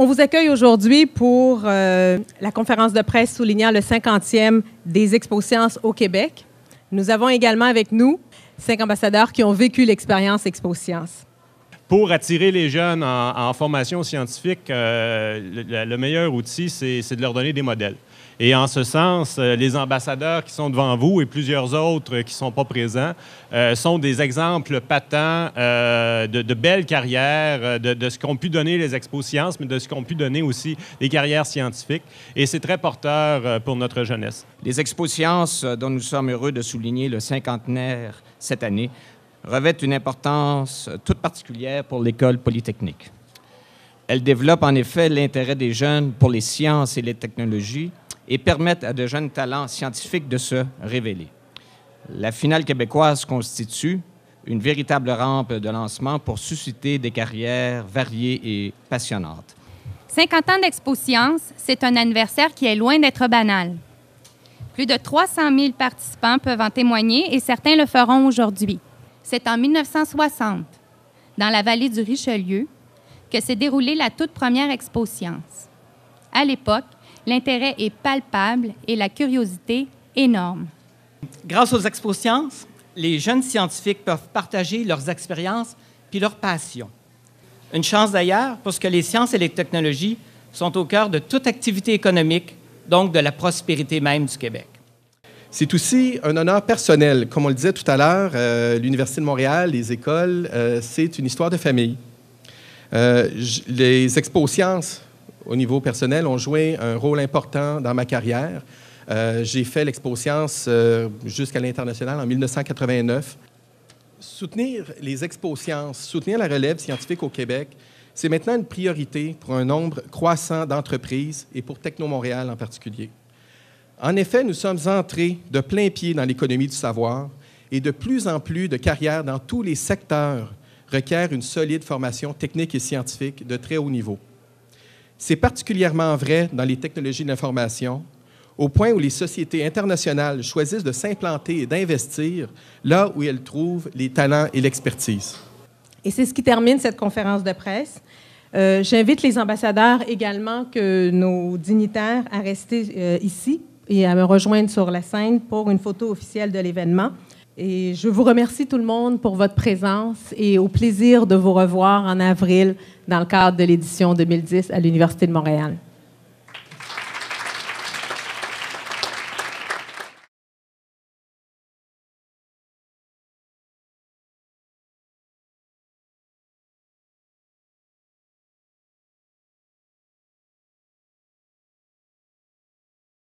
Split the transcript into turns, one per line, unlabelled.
On vous accueille aujourd'hui pour la conférence de presse soulignant le 50e des Expo-Sciences au Québec. Nous avons également avec nous 5 ambassadeurs qui ont vécu l'expérience Expo-Sciences.
Pour attirer les jeunes en formation scientifique, le meilleur outil, c'est de leur donner des modèles. Et en ce sens, les ambassadeurs qui sont devant vous et plusieurs autres qui ne sont pas présents sont des exemples patents de belles carrières, de ce qu'ont pu donner les Expo-Sciences, mais de ce qu'ont pu donner aussi les carrières scientifiques. Et c'est très porteur pour notre jeunesse.
Les Expo-Sciences, dont nous sommes heureux de souligner le cinquantenaire cette année, revêtent une importance toute particulière pour l'École polytechnique. Elles développent en effet l'intérêt des jeunes pour les sciences et les technologies et permettent à de jeunes talents scientifiques de se révéler. La finale québécoise constitue une véritable rampe de lancement pour susciter des carrières variées et passionnantes.
50 ans d'Expo-Sciences, c'est un anniversaire qui est loin d'être banal. Plus de 300 000 participants peuvent en témoigner et certains le feront aujourd'hui. C'est en 1960, dans la vallée du Richelieu, que s'est déroulée la toute première Expo-Sciences. À l'époque, l'intérêt est palpable et la curiosité énorme.
Grâce aux Expo-Sciences, les jeunes scientifiques peuvent partager leurs expériences puis leurs passions. Une chance d'ailleurs, parce que les sciences et les technologies sont au cœur de toute activité économique, donc de la prospérité même du Québec.
C'est aussi un honneur personnel. Comme on le disait tout à l'heure, l'Université de Montréal, les écoles, c'est une histoire de famille. Les Expo-Sciences, au niveau personnel, ont joué un rôle important dans ma carrière. J'ai fait l'Expo-Sciences jusqu'à l'international en 1989. Soutenir les Expo-Sciences, soutenir la relève scientifique au Québec, c'est maintenant une priorité pour un nombre croissant d'entreprises et pour Techno-Montréal en particulier. En effet, nous sommes entrés de plein pied dans l'économie du savoir et de plus en plus de carrières dans tous les secteurs requièrent une solide formation technique et scientifique de très haut niveau. C'est particulièrement vrai dans les technologies de l'information, au point où les sociétés internationales choisissent de s'implanter et d'investir là où elles trouvent les talents et l'expertise.
Et c'est ce qui termine cette conférence de presse. J'invite les ambassadeurs également que nos dignitaires à rester ici et à me rejoindre sur la scène pour une photo officielle de l'événement. Et je vous remercie tout le monde pour votre présence et au plaisir de vous revoir en avril dans le cadre de l'édition 2010 à l'Université de Montréal.